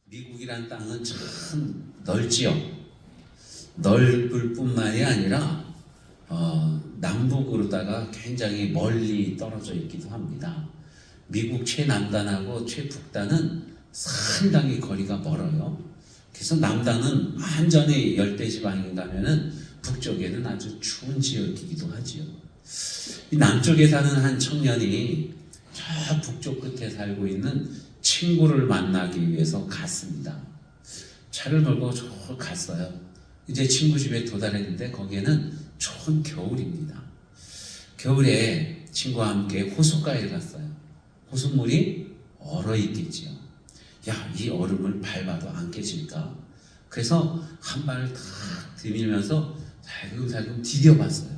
미국이란 땅은 참 넓지요. 넓을 뿐만이 아니라 남북으로다가 굉장히 멀리 떨어져 있기도 합니다. 미국 최남단하고 최북단은 상당히 거리가 멀어요. 그래서 남단은 완전히 열대지방인 가면은 북쪽에는 아주 추운 지역이기도 하지요. 이 남쪽에 사는 한 청년이 저 북쪽 끝에 살고 있는 친구를 만나기 위해서 갔습니다. 차를 몰고 저 갔어요. 이제 친구 집에 도달했는데 거기에는 추운 겨울입니다. 겨울에 친구와 함께 호숫가에 갔어요. 호숫물이 얼어 있겠지요. 야, 이 얼음을 밟아도 안 깨질까? 그래서 한 발을 탁 들이밀면서 살금살금 디뎌봤어요.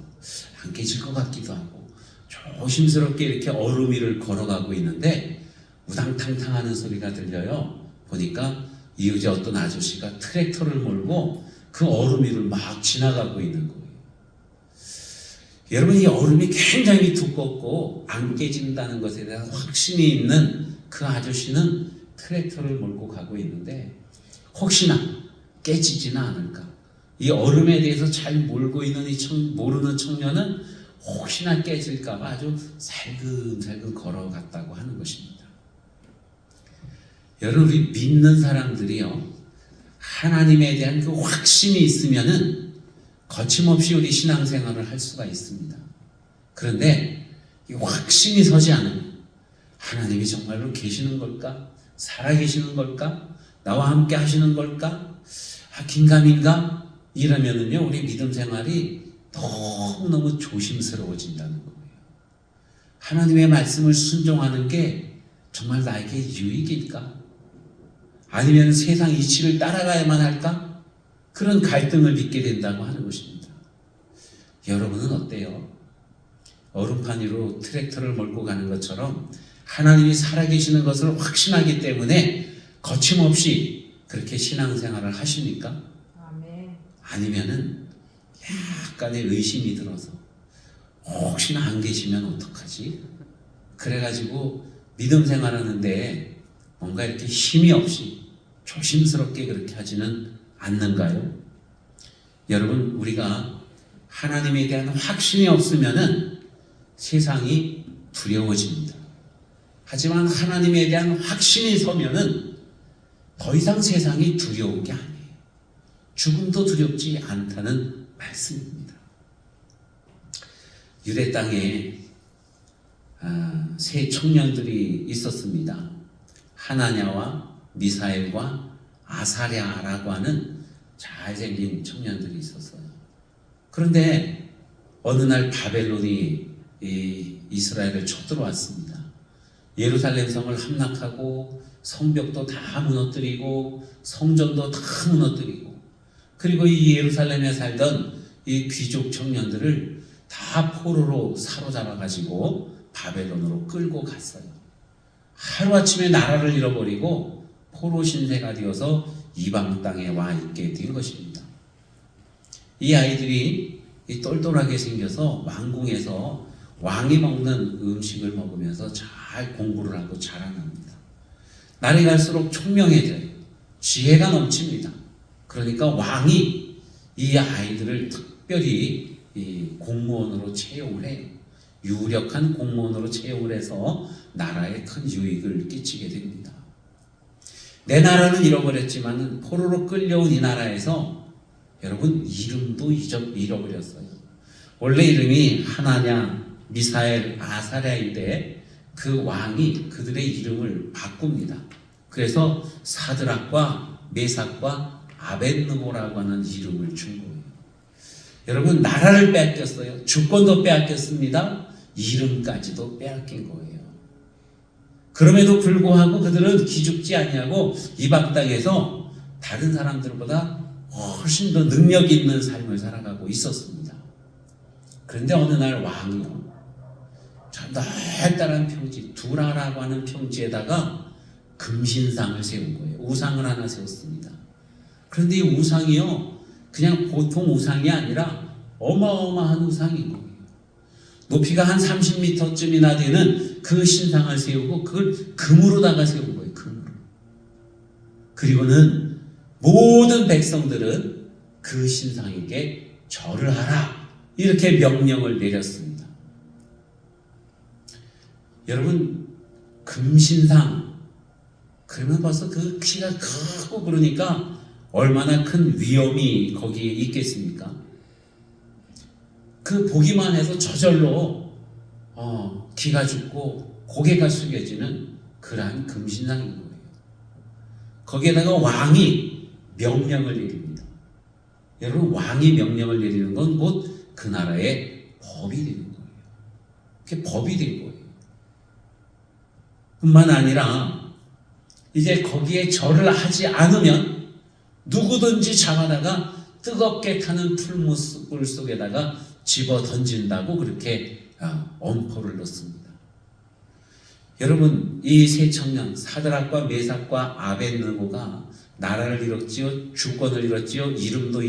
안 깨질 것 같기도 하고 조심스럽게 이렇게 얼음 위를 걸어가고 있는데 우당탕탕 하는 소리가 들려요. 보니까 이웃에 어떤 아저씨가 트랙터를 몰고 그 얼음 위를 막 지나가고 있는 거예요. 여러분, 이 얼음이 굉장히 두껍고 안 깨진다는 것에 대한 확신이 있는 그 아저씨는 트랙터를 몰고 가고 있는데 혹시나 깨지지는 않을까? 이 얼음에 대해서 잘 모르고 있는 모르는 청년은 혹시나 깨질까 봐 아주 살금살금 걸어갔다고 하는 것입니다. 여러분, 우리 믿는 사람들이요, 하나님에 대한 그 확신이 있으면은 거침없이 우리 신앙생활을 할 수가 있습니다. 그런데 이 확신이 서지 않으면 하나님이 정말로 계시는 걸까? 살아계시는 걸까? 나와 함께 하시는 걸까? 긴가민가? 이러면은요, 우리 믿음 생활이 너무너무 조심스러워진다는 거예요. 하나님의 말씀을 순종하는 게 정말 나에게 유익일까? 아니면 세상 이치를 따라가야만 할까? 그런 갈등을 빚게 된다고 하는 것입니다. 여러분은 어때요? 얼음판 위로 트랙터를 몰고 가는 것처럼 하나님이 살아계시는 것을 확신하기 때문에 거침없이 그렇게 신앙생활을 하십니까? 아멘. 아니면은 약간의 의심이 들어서 혹시나 안 계시면 어떡하지? 그래가지고 믿음 생활하는데 뭔가 이렇게 힘이 없이 조심스럽게 그렇게 하지는 않는가요? 여러분, 우리가 하나님에 대한 확신이 없으면은 세상이 두려워집니다. 하지만 하나님에 대한 확신이 서면은 더 이상 세상이 두려운 게 아니에요. 죽음도 두렵지 않다는 말씀입니다. 유대 땅에 세 청년들이 있었습니다. 하나냐와 미사엘과 아사랴라고 하는 잘생긴 청년들이 있었어요. 그런데 어느 날 바벨론이 이스라엘을 쳐들어왔습니다. 예루살렘 성을 함락하고 성벽도 다 무너뜨리고 성전도 다 무너뜨리고, 그리고 이 예루살렘에 살던 이 귀족 청년들을 다 포로로 사로잡아 가지고 바벨론으로 끌고 갔어요. 하루아침에 나라를 잃어버리고 포로 신세가 되어서 이방 땅에 와 있게 된 것입니다. 이 아이들이 똘똘하게 생겨서 왕궁에서 왕이 먹는 음식을 먹으면서 잘 공부를 하고 자라납니다. 날이 갈수록 총명해져요. 지혜가 넘칩니다. 그러니까 왕이 이 아이들을 특별히 공무원으로 채용을 해요. 유력한 공무원으로 채용을 해서 나라에 큰 유익을 끼치게 됩니다. 내 나라는 잃어버렸지만 포로로 끌려온 이 나라에서 여러분 이름도 잃어버렸어요. 원래 이름이 하나냐, 미사엘, 아사랴인데 그 왕이 그들의 이름을 바꿉니다. 그래서 사드락과 메삭과 아벳느고라고 하는 이름을 준 거예요. 여러분, 나라를 빼앗겼어요. 주권도 빼앗겼습니다. 이름까지도 빼앗긴 거예요. 그럼에도 불구하고 그들은 기죽지 아니하고 이방 땅에서 다른 사람들보다 훨씬 더 능력 있는 삶을 살아가고 있었습니다. 그런데 어느 날 왕이요, 저 넓다란 평지, 두라라고 하는 평지에다가 금신상을 세운 거예요. 우상을 하나 세웠습니다. 그런데 이 우상이요, 그냥 보통 우상이 아니라 어마어마한 우상인 거예요. 높이가 한 30m쯤이나 되는 그 신상을 세우고 그걸 금으로다가 세운 거예요. 금으로. 그리고는 모든 백성들은 그 신상에게 절을 하라 이렇게 명령을 내렸습니다. 여러분 금신상 그러면 벌써 그 키가 크고 그러니까 얼마나 큰 위험이 거기에 있겠습니까? 그 보기만 해도 저절로 기가 죽고 고개가 숙여지는 그러한 금신상인 거예요. 거기에다가 왕이 명령을 내립니다. 여러분 왕이 명령을 내리는 건 곧 그 나라의 법이 되는 거예요. 그게 법이 된 거예요. 뿐만 아니라 이제 거기에 절을 하지 않으면 누구든지 잡아다가 뜨겁게 타는 풀물 속에다가 집어 던진다고 그렇게 엄포를 넣습니다. 여러분 이 세 청년 사드락과 메삭과 아벳느고가 나라를 잃었지요, 주권을 잃었지요, 이름도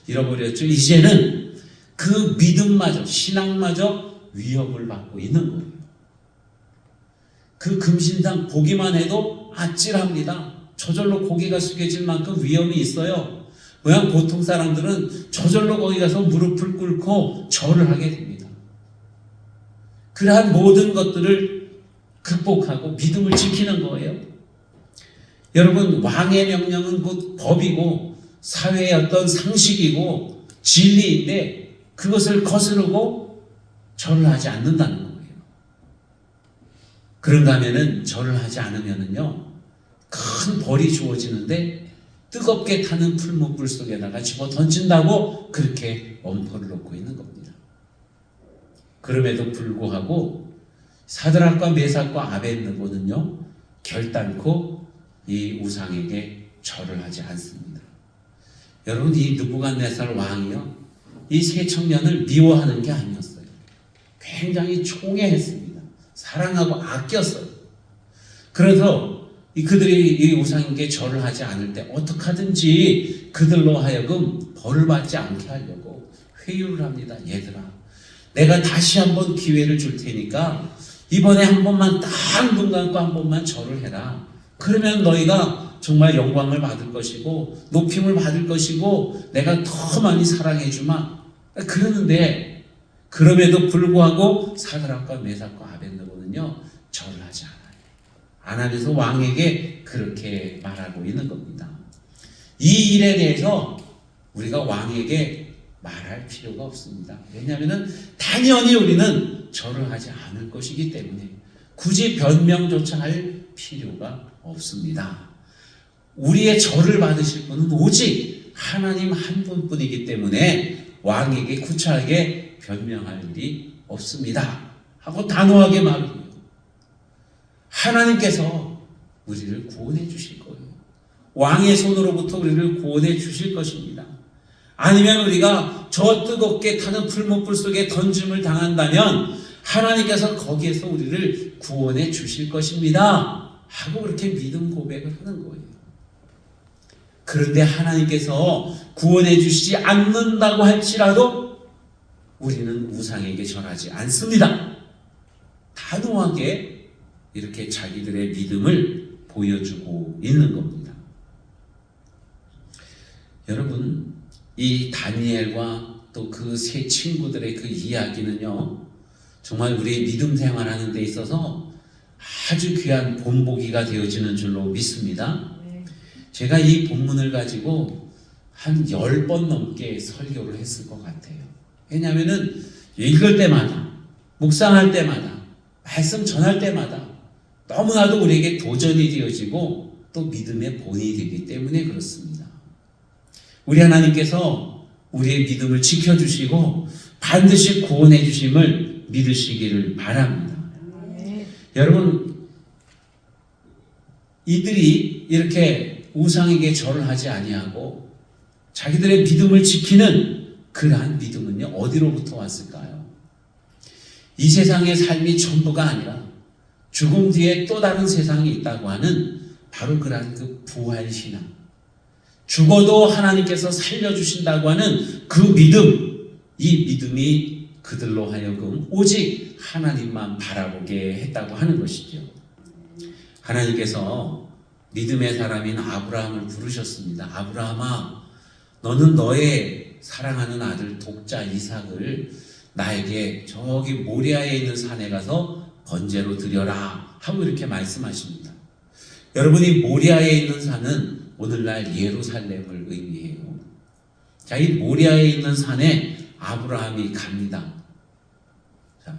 잃어버렸죠. 이제는 그 믿음마저 신앙마저 위협을 받고 있는 거예요. 그 금신상 보기만 해도 아찔합니다. 저절로 고개가 숙여질 만큼 위험이 있어요. 모양 보통 사람들은 저절로 거기 가서 무릎을 꿇고 절을 하게 됩니다. 그러한 모든 것들을 극복하고 믿음을 지키는 거예요. 여러분 왕의 명령은 곧 법이고 사회의 어떤 상식이고 진리인데 그것을 거스르고 절을 하지 않는다는 거예요. 그런가 하면은 절을 하지 않으면은요 큰 벌이 주어지는데 뜨겁게 타는 풀무불 속에다가 집어 던진다고 그렇게 엄포를 놓고 있는 겁니다. 그럼에도 불구하고 사드락과 메삭과 아벳느고는요 결단코 이 우상에게 절을 하지 않습니다. 여러분 이 느부갓네살 왕이요 이 세 청년을 미워하는 게 아니었어요. 굉장히 총애했습니다. 사랑하고 아꼈어요. 그래서 그들이 이 우상에게 절을 하지 않을 때 어떻게 하든지 그들로 하여금 벌을 받지 않게 하려고 회유를 합니다. 얘들아 내가 다시 한번 기회를 줄 테니까 이번에 한 번만 딱 눈 감고 한 번만 절을 해라. 그러면 너희가 정말 영광을 받을 것이고 높임을 받을 것이고 내가 더 많이 사랑해 주마. 그러는데 그럼에도 불구하고 사드락과 메삭과 아벳느고는요 절을 하지 않아요. 안 하면서 왕에게 그렇게 말하고 있는 겁니다. 이 일에 대해서 우리가 왕에게 말할 필요가 없습니다. 왜냐하면 당연히 우리는 절을 하지 않을 것이기 때문에 굳이 변명조차 할 필요가 없습니다. 우리의 절을 받으실 분은 오직 하나님 한 분뿐이기 때문에 왕에게 구차하게 변명할 일이 없습니다 하고 단호하게 말해요. 하나님께서 우리를 구원해 주실 거예요. 왕의 손으로부터 우리를 구원해 주실 것입니다. 아니면 우리가 저 뜨겁게 타는 풀무불 속에 던짐을 당한다면 하나님께서 거기에서 우리를 구원해 주실 것입니다 하고 그렇게 믿음 고백을 하는 거예요. 그런데 하나님께서 구원해 주시지 않는다고 할지라도 우리는 우상에게 절하지 않습니다. 단호하게 이렇게 자기들의 믿음을 보여주고 있는 겁니다. 여러분 이 다니엘과 또 그 세 친구들의 그 이야기는요 정말 우리의 믿음 생활하는 데 있어서 아주 귀한 본보기가 되어지는 줄로 믿습니다. 제가 이 본문을 가지고 한 10번 넘게 설교를 했을 것 같아요. 왜냐하면 읽을 때마다 묵상할 때마다 말씀 전할 때마다 너무나도 우리에게 도전이 되어지고 또 믿음의 본이 되기 때문에 그렇습니다. 우리 하나님께서 우리의 믿음을 지켜주시고 반드시 구원해 주심을 믿으시기를 바랍니다. 여러분 이들이 이렇게 우상에게 절을 하지 아니하고 자기들의 믿음을 지키는 그러한 믿음은요 어디로부터 왔을까요? 이 세상의 삶이 전부가 아니라 죽음 뒤에 또 다른 세상이 있다고 하는 바로 그러한 그 부활신앙, 죽어도 하나님께서 살려주신다고 하는 그 믿음, 이 믿음이 그들로 하여금 오직 하나님만 바라보게 했다고 하는 것이죠. 하나님께서 믿음의 사람인 아브라함을 부르셨습니다. 아브라함아, 너는 너의 사랑하는 아들 독자 이삭을 나에게 저기 모리아에 있는 산에 가서 번제로 드려라 하고 이렇게 말씀하십니다. 여러분이 모리아에 있는 산은 오늘날 예루살렘을 의미해요. 자, 이 모리아에 있는 산에 아브라함이 갑니다. 자,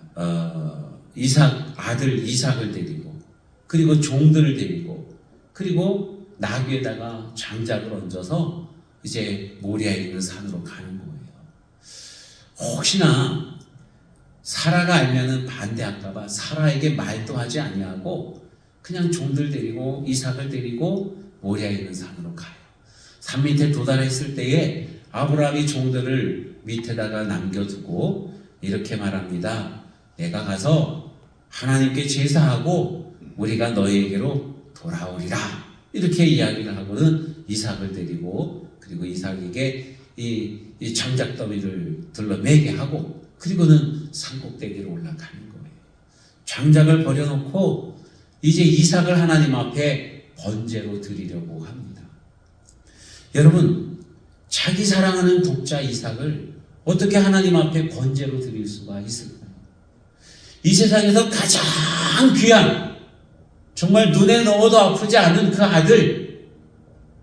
아들 이삭을 데리고, 그리고 종들을 데리고, 그리고 나귀에다가 장작을 얹어서 이제 모리아에 있는 산으로 가는 거예요. 혹시나 사라가 알면은 반대할까봐 사라에게 말도 하지 아니하고 그냥 종들 데리고 이삭을 데리고 모리아에 있는 산으로 가요. 산 밑에 도달했을 때에 아브라함이 종들을 밑에다가 남겨두고 이렇게 말합니다. 내가 가서 하나님께 제사하고 우리가 너희에게로 돌아오리라. 이렇게 이야기를 하고는 이삭을 데리고, 그리고 이삭에게 이 장작더미를 들러매게 하고, 그리고는 산꼭대기로 올라가는 거예요. 장작을 버려놓고 이제 이삭을 하나님 앞에 번제로 드리려고 합니다. 여러분, 자기 사랑하는 독자 이삭을 어떻게 하나님 앞에 번제로 드릴 수가 있을까요? 이 세상에서 가장 귀한, 정말 눈에 넣어도 아프지 않은 그 아들,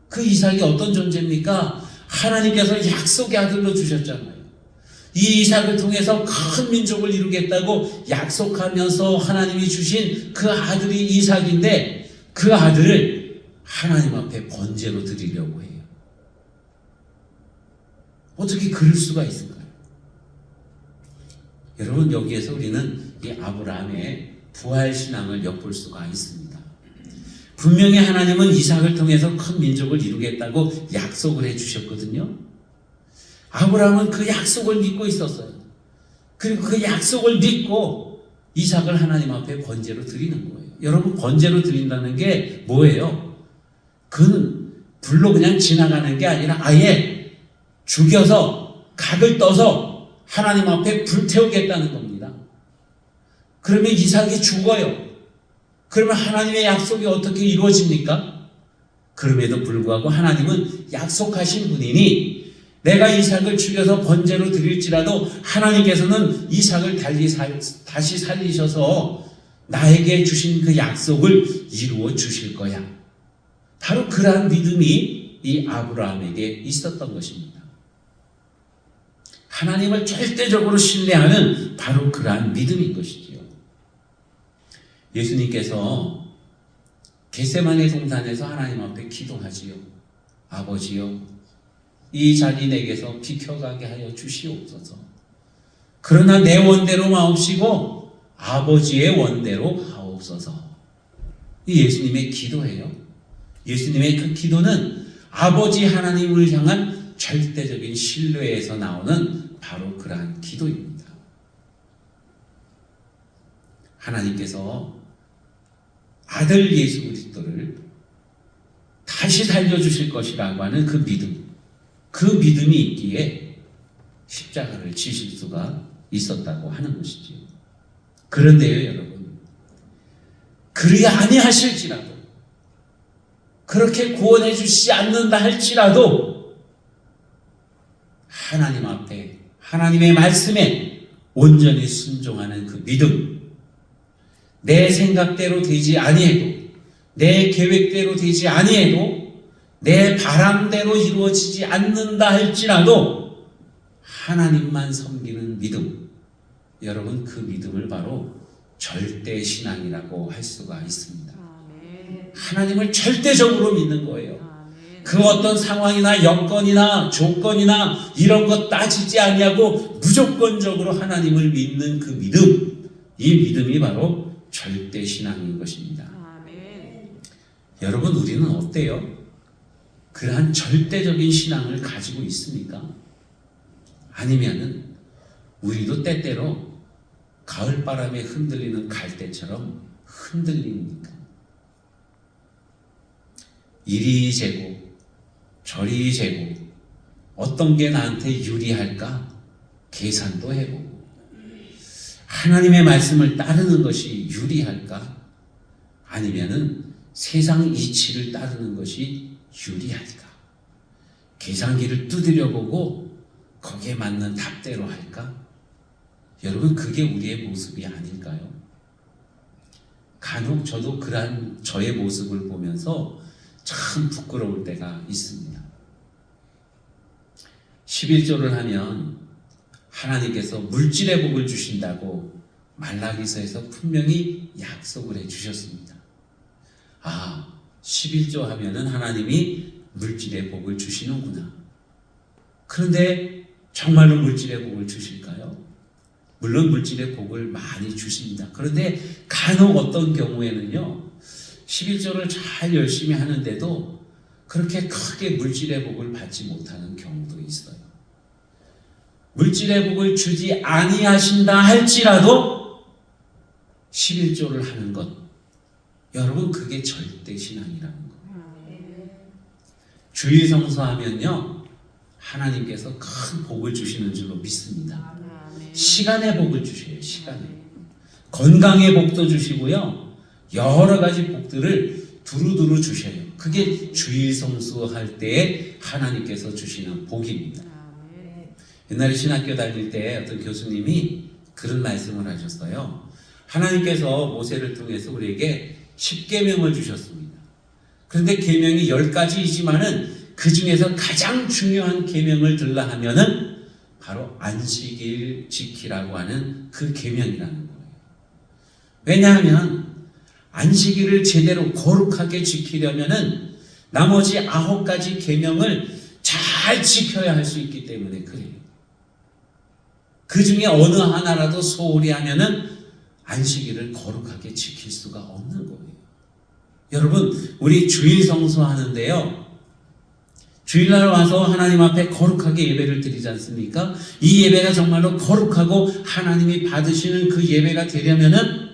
그 이삭이 어떤 존재입니까? 하나님께서 약속의 아들로 주셨잖아요. 이 이삭을 통해서 큰 민족을 이루겠다고 약속하면서 하나님이 주신 그 아들이 이삭인데, 그 아들을 하나님 앞에 번제로 드리려고 해요. 어떻게 그럴 수가 있을까요? 여러분, 여기에서 우리는 이 아브라함의 부활신앙을 엿볼 수가 있습니다. 분명히 하나님은 이삭을 통해서 큰 민족을 이루겠다고 약속을 해주셨거든요. 아브라함은 그 약속을 믿고 있었어요. 그리고 그 약속을 믿고 이삭을 하나님 앞에 번제로 드리는 거예요. 여러분, 번제로 드린다는 게 뭐예요? 그는 불로 그냥 지나가는 게 아니라 아예 죽여서 각을 떠서 하나님 앞에 불태우겠다는 겁니다. 그러면 이삭이 죽어요. 그러면 하나님의 약속이 어떻게 이루어집니까? 그럼에도 불구하고 하나님은 약속하신 분이니 내가 이삭을 죽여서 번제로 드릴지라도 하나님께서는 이삭을 다시 살리셔서 나에게 주신 그 약속을 이루어 주실 거야. 바로 그러한 믿음이 이 아브라함에게 있었던 것입니다. 하나님을 절대적으로 신뢰하는 바로 그러한 믿음인 것이지요. 예수님께서 겟세마네 동산에서 하나님 앞에 기도하지요. 아버지요, 이 자리 내게서 비켜가게 하여 주시옵소서. 그러나 내 원대로 마옵시고 아버지의 원대로 하옵소서. 이 예수님의 기도예요. 예수님의 그 기도는 아버지 하나님을 향한 절대적인 신뢰에서 나오는 바로 그러한 기도입니다. 하나님께서 아들 예수 그리스도를 다시 살려주실 것이라고 하는 그 믿음, 그 믿음이 있기에 십자가를 지실 수가 있었다고 하는 것이지요. 그런데요, 여러분, 그리 아니하실지라도, 그렇게 구원해 주시지 않는다 할지라도 하나님 앞에, 하나님의 말씀에 온전히 순종하는 그 믿음, 내 생각대로 되지 아니해도, 내 계획대로 되지 아니해도, 내 바람대로 이루어지지 않는다 할지라도 하나님만 섬기는 믿음, 여러분, 그 믿음을 바로 절대신앙이라고 할 수가 있습니다. 하나님을 절대적으로 믿는 거예요. 그 어떤 상황이나 여건이나 조건이나 이런 것 따지지 아니하고 무조건적으로 하나님을 믿는 그 믿음, 이 믿음이 바로 절대신앙인 것입니다. 여러분, 우리는 어때요? 그러한 절대적인 신앙을 가지고 있습니까? 아니면은 우리도 때때로 가을바람에 흔들리는 갈대처럼 흔들립니까? 이리 재고 저리 재고 어떤 게 나한테 유리할까 계산도 해보고, 하나님의 말씀을 따르는 것이 유리할까? 아니면은 세상 이치를 따르는 것이 유리할까? 계산기를 두드려 보고 거기에 맞는 답대로 할까? 여러분, 그게 우리의 모습이 아닐까요? 간혹 저도 그러한 저의 모습을 보면서 참 부끄러울 때가 있습니다. 11조를 하면 하나님께서 물질의 복을 주신다고 말라기서에서 분명히 약속을 해주셨습니다. 11조 하면은 하나님이 물질의 복을 주시는구나. 그런데 정말로 물질의 복을 주실까요? 물론 물질의 복을 많이 주십니다. 그런데 간혹 어떤 경우에는요, 11조를 잘 열심히 하는데도 그렇게 크게 물질의 복을 받지 못하는 경우도 있어요. 물질의 복을 주지 아니하신다 할지라도 11조를 하는 것, 여러분, 그게 절대 신앙이라는 거예요. 주일 성수하면요, 하나님께서 큰 복을 주시는 줄로 믿습니다. 시간의 복을 주셔요. 시간의 건강의 복도 주시고요, 여러 가지 복들을 두루두루 주셔요. 그게 주일 성수할 때 하나님께서 주시는 복입니다. 옛날에 신학교 다닐 때 어떤 교수님이 그런 말씀을 하셨어요. 하나님께서 모세를 통해서 우리에게 10계명을 주셨습니다. 그런데 계명이 10가지이지만은 그 중에서 가장 중요한 계명을 들라 하면은 바로 안식일 지키라고 하는 그 계명이라는 거예요. 왜냐하면 안식일을 제대로 거룩하게 지키려면은 나머지 9가지 계명을 잘 지켜야 할 수 있기 때문에 그래요. 그 중에 어느 하나라도 소홀히 하면은 안식일을 거룩하게 지킬 수가 없는 거예요. 여러분, 우리 주일 성수하는데요, 주일날 와서 하나님 앞에 거룩하게 예배를 드리지 않습니까? 이 예배가 정말로 거룩하고 하나님이 받으시는 그 예배가 되려면은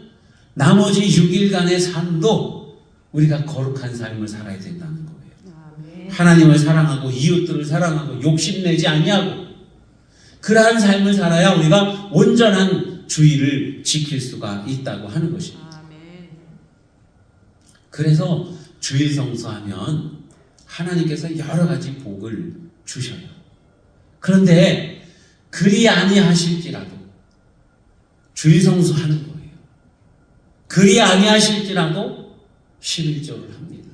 나머지 6일간의 삶도 우리가 거룩한 삶을 살아야 된다는 거예요. 하나님을 사랑하고 이웃들을 사랑하고 욕심내지 아니하고 그러한 삶을 살아야 우리가 온전한 주일을 지킬 수가 있다고 하는 것입니다. 그래서 주일 성수하면 하나님께서 여러 가지 복을 주셔요. 그런데 그리 아니하실지라도 주일 성수하는 거예요. 그리 아니하실지라도 11조를 합니다.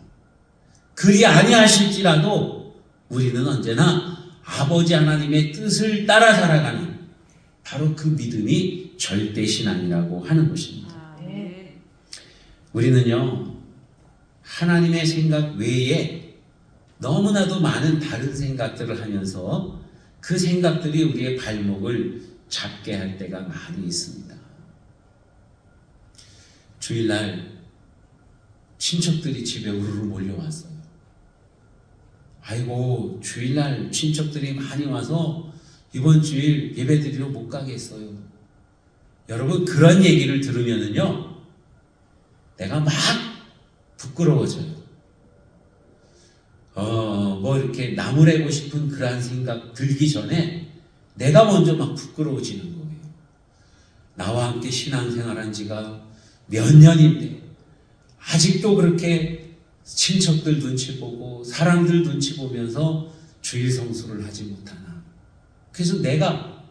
그리 아니하실지라도 우리는 언제나 아버지 하나님의 뜻을 따라 살아가는 바로 그 믿음이 절대신앙이라고 하는 것입니다. 우리는요, 하나님의 생각 외에 너무나도 많은 다른 생각들을 하면서 그 생각들이 우리의 발목을 잡게 할 때가 많이 있습니다. 주일날 친척들이 집에 우르르 몰려왔어요. 아이고, 주일날 친척들이 많이 와서 이번 주일 예배드리러 못 가겠어요. 여러분, 그런 얘기를 들으면은요, 내가 막 부끄러워져요. 뭐 이렇게 나무래고 싶은 그러한 생각 들기 전에 내가 먼저 막 부끄러워지는 거예요. 나와 함께 신앙생활한 지가 몇 년인데 아직도 그렇게 친척들 눈치 보고 사람들 눈치 보면서 주일 성수를 하지 못하나. 그래서 내가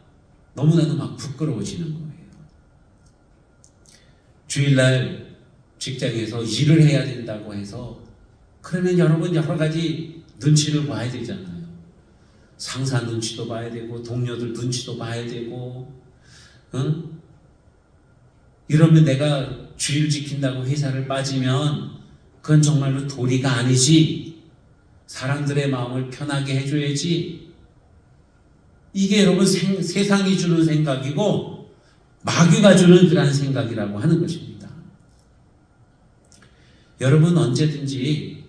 너무나도 막 부끄러워지는 거예요. 주일날 직장에서 일을 해야 된다고 해서 그러면 여러분 여러 가지 눈치를 봐야 되잖아요. 상사 눈치도 봐야 되고 동료들 눈치도 봐야 되고, 응? 이러면 내가 주일 지킨다고 회사를 빠지면 그건 정말로 도리가 아니지. 사람들의 마음을 편하게 해줘야지. 이게 여러분 세상이 주는 생각이고 마귀가 주는 그러한 생각이라고 하는 것입니다. 여러분, 언제든지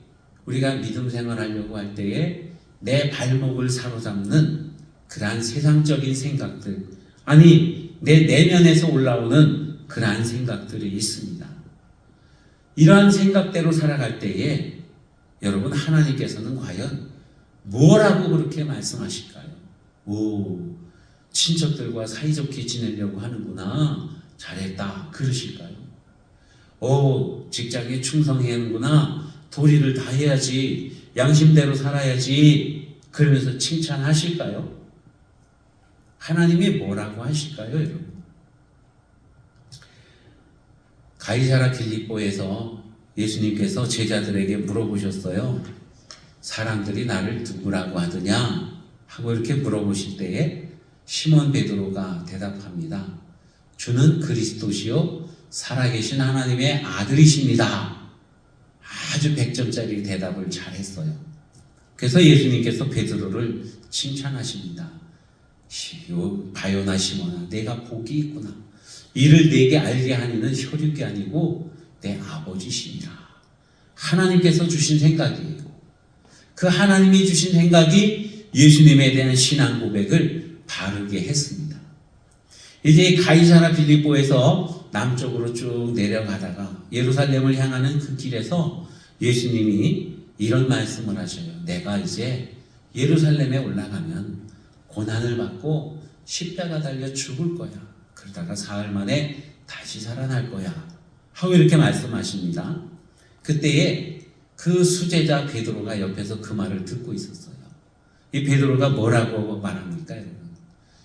우리가 믿음 생활하려고 할 때에 내 발목을 사로잡는 그러한 세상적인 생각들, 아니 내 내면에서 올라오는 그러한 생각들이 있습니다. 이러한 생각대로 살아갈 때에 여러분, 하나님께서는 과연 뭐라고 그렇게 말씀하실까요? 오, 친척들과 사이좋게 지내려고 하는구나, 잘했다, 그러실까요? 오, 직장에 충성해야 하는구나, 도리를 다 해야지, 양심대로 살아야지, 그러면서 칭찬하실까요? 하나님이 뭐라고 하실까요, 여러분? 가이사라 빌립보에서 예수님께서 제자들에게 물어보셨어요. 사람들이 나를 누구라고 하더냐? 하고 이렇게 물어보실 때에 시몬 베드로가 대답합니다. 주는 그리스도시요 살아계신 하나님의 아들이십니다. 아주 100점짜리 대답을 잘했어요. 그래서 예수님께서 베드로를 칭찬하십니다. 바요나 시몬아, 내가 복이 있구나. 이를 내게 알게 하니는 혈육이 아니고 내 아버지시니라. 하나님께서 주신 생각이에요. 그 하나님이 주신 생각이 예수님에 대한 신앙 고백을 바르게 했습니다. 이제 가이사라 빌립보에서 남쪽으로 쭉 내려가다가 예루살렘을 향하는 그 길에서 예수님이 이런 말씀을 하셔요. 내가 이제 예루살렘에 올라가면 고난을 받고 십자가 달려 죽을 거야. 그러다가 사흘 만에 다시 살아날 거야. 하고 이렇게 말씀하십니다. 그때에 그 수제자 베드로가 옆에서 그 말을 듣고 있었어요. 이 베드로가 뭐라고 말합니까, 여러분?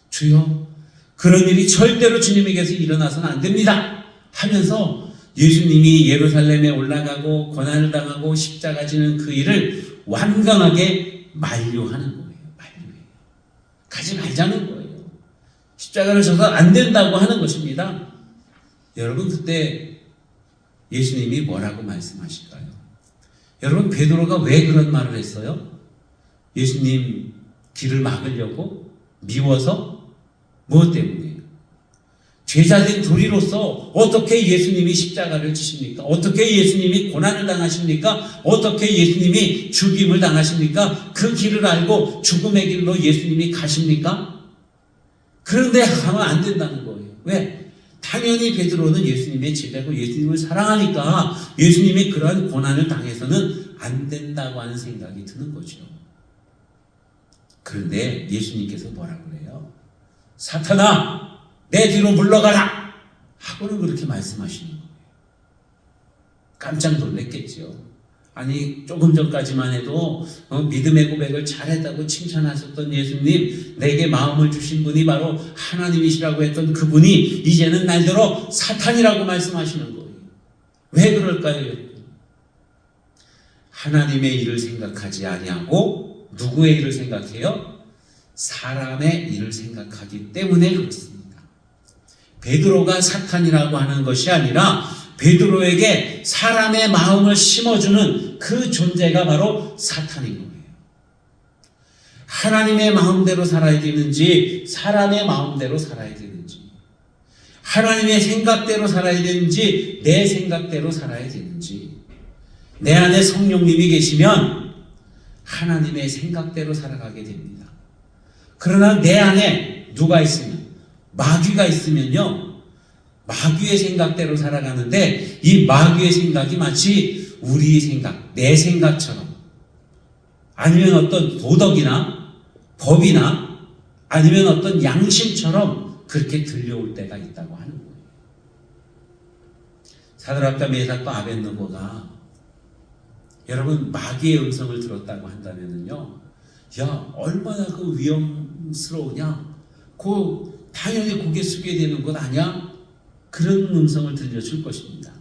주여, 그런 일이 절대로 주님에게서 일어나서는 안 됩니다. 하면서 예수님이 예루살렘에 올라가고 고난을 당하고 십자가 지는 그 일을 완강하게 만류하는 거예요. 만류해요. 가지 말자는 거예요. 십자가를 져서 안 된다고 하는 것입니다. 여러분, 그때 예수님이 뭐라고 말씀하실까요? 여러분, 베드로가 왜 그런 말을 했어요? 예수님 길을 막으려고? 미워서? 무엇 때문이에요? 제자된 도리로서 어떻게 예수님이 십자가를 지십니까? 어떻게 예수님이 고난을 당하십니까? 어떻게 예수님이 죽임을 당하십니까? 그 길을 알고 죽음의 길로 예수님이 가십니까? 그런데 하면 안 된다는 거예요. 왜? 당연히 베드로는 예수님의 제자고 예수님을 사랑하니까 예수님이 그러한 고난을 당해서는 안 된다고 하는 생각이 드는 거죠. 그런데 예수님께서 뭐라고 그래요? 사탄아, 내 뒤로 물러가라! 하고는 그렇게 말씀하시는 거예요. 깜짝 놀랐겠죠. 아니, 조금 전까지만 해도 믿음의 고백을 잘했다고 칭찬하셨던 예수님, 내게 마음을 주신 분이 바로 하나님이시라고 했던 그분이 이제는 날더러 사탄이라고 말씀하시는 거예요. 왜 그럴까요? 하나님의 일을 생각하지 아니하고 누구의 일을 생각해요? 사람의 일을 생각하기 때문에 그렇습니다. 베드로가 사탄이라고 하는 것이 아니라 베드로에게 사람의 마음을 심어주는 그 존재가 바로 사탄인 거예요. 하나님의 마음대로 살아야 되는지 사람의 마음대로 살아야 되는지, 하나님의 생각대로 살아야 되는지 내 생각대로 살아야 되는지, 내 안에 성령님이 계시면 하나님의 생각대로 살아가게 됩니다. 그러나 내 안에 누가 있으면, 마귀가 있으면요, 마귀의 생각대로 살아가는데 이 마귀의 생각이 마치 우리 생각, 내 생각처럼, 아니면 어떤 도덕이나 법이나 아니면 어떤 양심처럼 그렇게 들려올 때가 있다고 하는 거예요. 사드락과 메삭과 아벳느고가 여러분 마귀의 음성을 들었다고 한다면요, 야, 얼마나 그 위험스러우냐, 당연히 고개 숙여야 되는 것 아니야? 그런 음성을 들려줄 것입니다.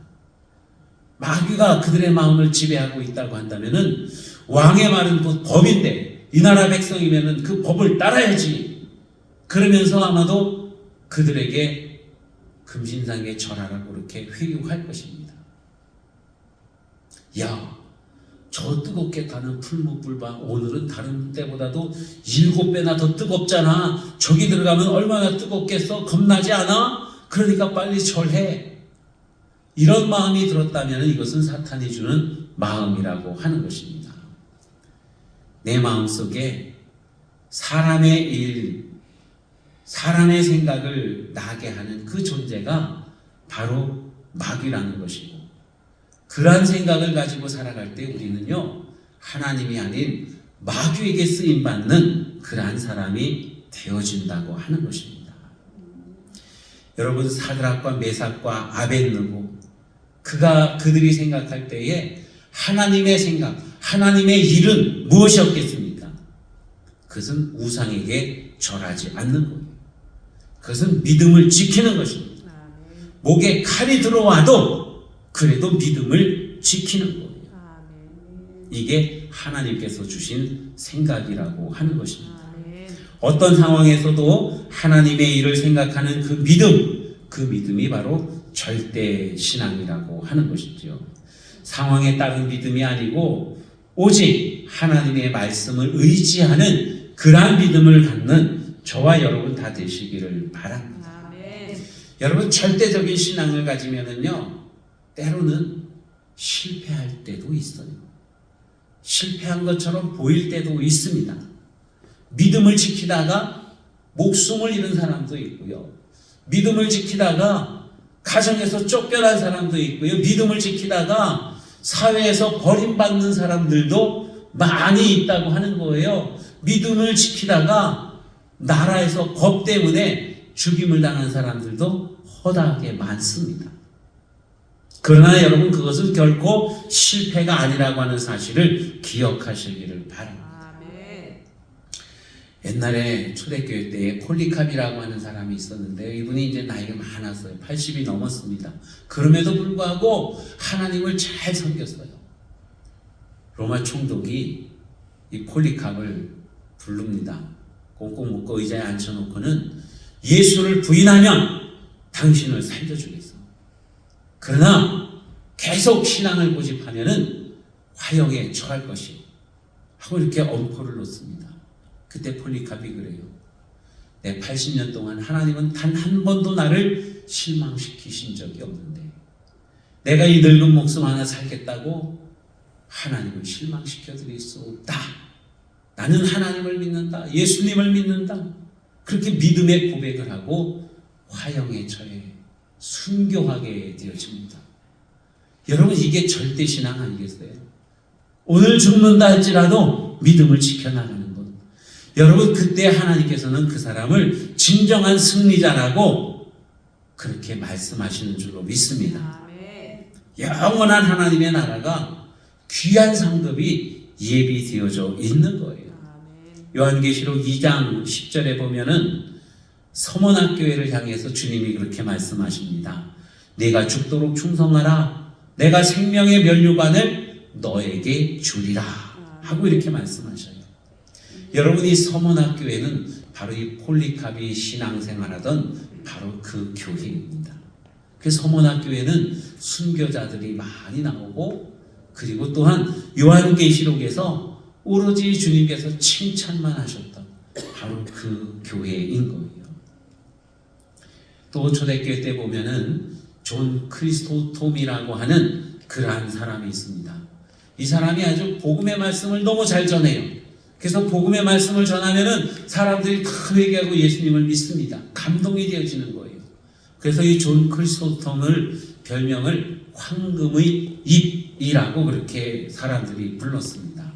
마귀가 그들의 마음을 지배하고 있다고 한다면은 왕의 말은 곧 법인데 이 나라 백성이면은 그 법을 따라야지. 그러면서 아마도 그들에게 금신상에 절하라고 그렇게 회유할 것입니다. 야, 저 뜨겁게 타는 풀무불 봐. 오늘은 다른 때보다도 7배나 더 뜨겁잖아. 저기 들어가면 얼마나 뜨겁겠어? 겁나지 않아? 그러니까 빨리 절해. 이런 마음이 들었다면 이것은 사탄이 주는 마음이라고 하는 것입니다. 내 마음속에 사람의 일, 사람의 생각을 나게 하는 그 존재가 바로 마귀라는 것이고, 그러한 생각을 가지고 살아갈 때 우리는요, 하나님이 아닌 마귀에게 쓰임받는 그러한 사람이 되어진다고 하는 것입니다. 여러분, 사드락과 메삭과 아벳느고, 그들이 생각할 때에 하나님의 생각, 하나님의 일은 무엇이었겠습니까? 그것은 우상에게 절하지 않는 거예요. 그것은 믿음을 지키는 것입니다. 목에 칼이 들어와도 그래도 믿음을 지키는 거예요. 이게 하나님께서 주신 생각이라고 하는 것입니다. 어떤 상황에서도 하나님의 일을 생각하는 그 믿음이 바로 절대 신앙이라고 하는 것이죠. 상황에 따른 믿음이 아니고 오직 하나님의 말씀을 의지하는 그러한 믿음을 갖는 저와 여러분 다 되시기를 바랍니다. 여러분, 절대적인 신앙을 가지면은요, 때로는 실패할 때도 있어요. 실패한 것처럼 보일 때도 있습니다. 믿음을 지키다가 목숨을 잃은 사람도 있고요. 믿음을 지키다가 가정에서 쫓겨난 사람도 있고요. 믿음을 지키다가 사회에서 버림받는 사람들도 많이 있다고 하는 거예요. 믿음을 지키다가 나라에서 법 때문에 죽임을 당한 사람들도 허다하게 많습니다. 그러나 여러분, 그것은 결코 실패가 아니라고 하는 사실을 기억하시기를 바랍니다. 옛날에 초대교회 때에 폴리캅이라고 하는 사람이 있었는데, 이분이 이제 나이가 많았어요. 80이 넘었습니다. 그럼에도 불구하고 하나님을 잘 섬겼어요. 로마 총독이 이 폴리캅을 부릅니다. 꽁꽁 묶어 의자에 앉혀놓고는 예수를 부인하면 당신을 살려주겠어. 그러나 계속 신앙을 고집하면은 화형에 처할 것이요. 하고 이렇게 엄포를 놓습니다. 그때 폴리캅이 그래요. 내 80년 동안 하나님은 단 한 번도 나를 실망시키신 적이 없는데 내가 이 늙은 목숨 하나 살겠다고 하나님을 실망시켜드릴 수 없다. 나는 하나님을 믿는다. 예수님을 믿는다. 그렇게 믿음의 고백을 하고 화형에 처해 순교하게 되어집니다. 여러분, 이게 절대신앙 아니겠어요? 오늘 죽는다 할지라도 믿음을 지켜나가는 것. 여러분, 그때 하나님께서는 그 사람을 진정한 승리자라고 그렇게 말씀하시는 줄로 믿습니다. 영원한 하나님의 나라가 귀한 상급이 예비되어져 있는 거예요. 요한계시록 2장 10절에 보면은 서머나교회를 향해서 주님이 그렇게 말씀하십니다. 내가 죽도록 충성하라. 내가 생명의 면류관을 너에게 주리라. 하고 이렇게 말씀하셔요. 여러분, 이 서머나교회는 바로 이 폴리캅이 신앙생활하던 바로 그 교회입니다. 그 서머나교회는 순교자들이 많이 나오고, 그리고 또한 요한계시록에서 오로지 주님께서 칭찬만 하셨던 바로 그 교회인 거예요. 또 초대교회 때 보면은 존 크리스토톰이라고 하는 그러한 사람이 있습니다. 이 사람이 아주 복음의 말씀을 너무 잘 전해요. 그래서 복음의 말씀을 전하면은 사람들이 다 회개하고 예수님을 믿습니다. 감동이 되어지는 거예요. 그래서 이 존 크리스토톰을 별명을 황금의 입이라고 그렇게 사람들이 불렀습니다.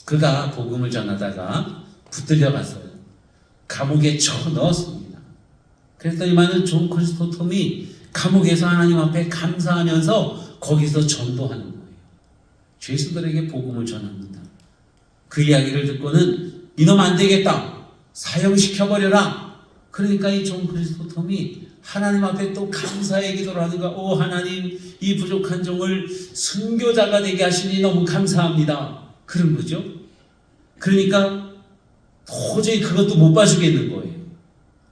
그가 복음을 전하다가 붙들려 갔어요. 감옥에 쳐 넣었습니다. 그랬더니만은 존 크리스토톰이 감옥에서 하나님 앞에 감사하면서 거기서 전도하는 거예요. 죄수들에게 복음을 전합니다. 그 이야기를 듣고는 이놈 안 되겠다. 사형시켜버려라. 그러니까 이 존 크리스토톰이 하나님 앞에 또 감사의 기도를 하는가. 오 하나님, 이 부족한 종을 순교자가 되게 하시니 너무 감사합니다. 그런 거죠. 그러니까 도저히 그것도 못 봐주겠는 거예요.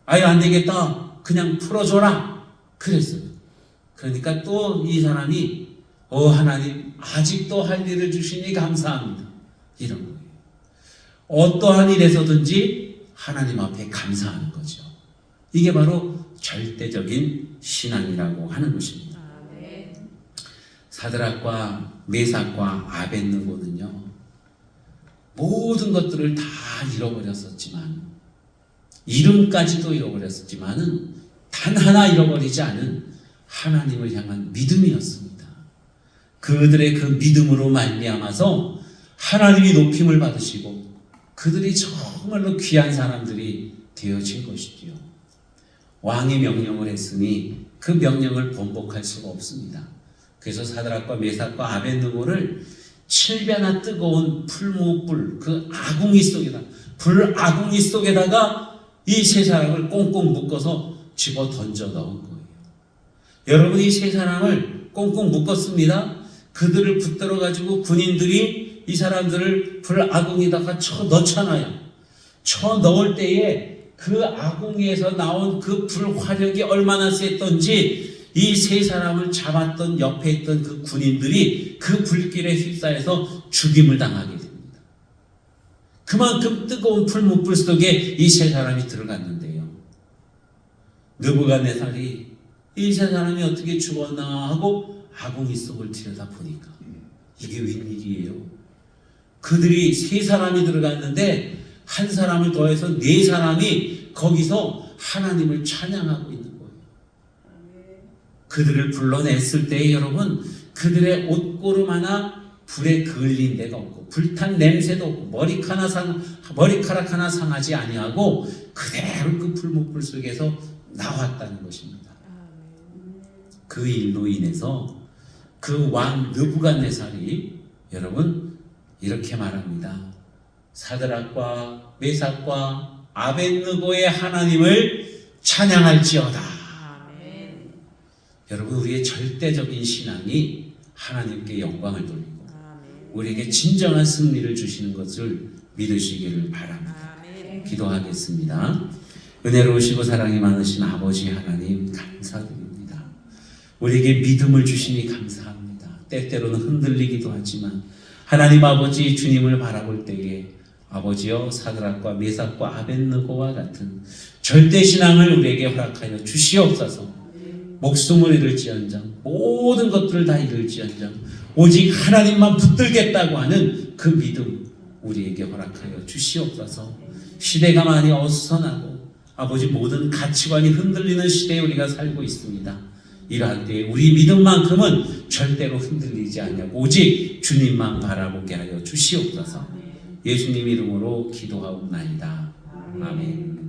아유, 안 되겠다. 그냥 풀어줘라. 그랬어요. 그러니까 또 이 사람이 하나님, 아직도 할 일을 주시니 감사합니다. 이런 거예요. 어떠한 일에서든지 하나님 앞에 감사하는 거죠. 이게 바로 절대적인 신앙이라고 하는 것입니다. 사드락과 메삭과 아벳느고는요, 모든 것들을 다 잃어버렸었지만, 이름까지도 잃어버렸었지만은 단 하나 잃어버리지 않은 하나님을 향한 믿음이었습니다. 그들의 그 믿음으로 말미암아서 하나님이 높임을 받으시고 그들이 정말로 귀한 사람들이 되어진 것이지요. 왕이 명령을 했으니 그 명령을 번복할 수가 없습니다. 그래서 사드락과 메삭과 아벳느고를 7배나 뜨거운 풀무불 그 아궁이 속에다 불아궁이 속에다가 이 세 사람을 꽁꽁 묶어서 집어 던져 넣은 거예요. 여러분 이 세 사람을 꽁꽁 묶었습니다. 그들을 붙들어 가지고 군인들이 이 사람들을 불아궁에다가 쳐 넣잖아요. 쳐 넣을 때에 그 아궁이에서 나온 그 불화력이 얼마나 셌던지 이 세 사람을 잡았던 옆에 있던 그 군인들이 그 불길에 휩싸여서 죽임을 당하게 됩니다. 그만큼 뜨거운 풀무불 속에 이 세 사람이 들어갔는데요. 느부갓네살이 이 세 사람이 어떻게 죽었나 하고 아궁이 속을 들여다보니까 이게 웬일이에요? 그들이 세 사람이 들어갔는데 한 사람을 더해서 네 사람이 거기서 하나님을 찬양하고 있는 거예요. 그들을 불러냈을 때 여러분 그들의 옷고름 하나 불에 그을린 데가 없고 불탄 냄새도 없고 머리카락 하나 상하지 아니하고 그대로 그 풀무불 속에서 나왔다는 것입니다. 그 일로 인해서 그 왕 느부갓네살이 여러분 이렇게 말합니다. 사드락과 메삭과 아벳느고의 하나님을 찬양할지어다. 아멘. 여러분 우리의 절대적인 신앙이 하나님께 영광을 돌리고 아멘. 우리에게 진정한 승리를 주시는 것을 믿으시기를 바랍니다. 아멘. 기도하겠습니다. 은혜로우시고 사랑이 많으신 아버지 하나님 감사드립니다. 우리에게 믿음을 주시니 감사합니다. 때때로는 흔들리기도 하지만 하나님 아버지 주님을 바라볼 때에 아버지여 사드락과 메삭과 아벳느고와 같은 절대신앙을 우리에게 허락하여 주시옵소서. 목숨을 잃을지언정 모든 것들을 다 잃을지언정 오직 하나님만 붙들겠다고 하는 그 믿음 우리에게 허락하여 주시옵소서. 시대가 많이 어수선하고 아버지 모든 가치관이 흔들리는 시대에 우리가 살고 있습니다. 이러한 때에 우리 믿음만큼은 절대로 흔들리지 않냐고 오직 주님만 바라보게 하여 주시옵소서. 예수님 이름으로 기도하옵나이다. 아멘.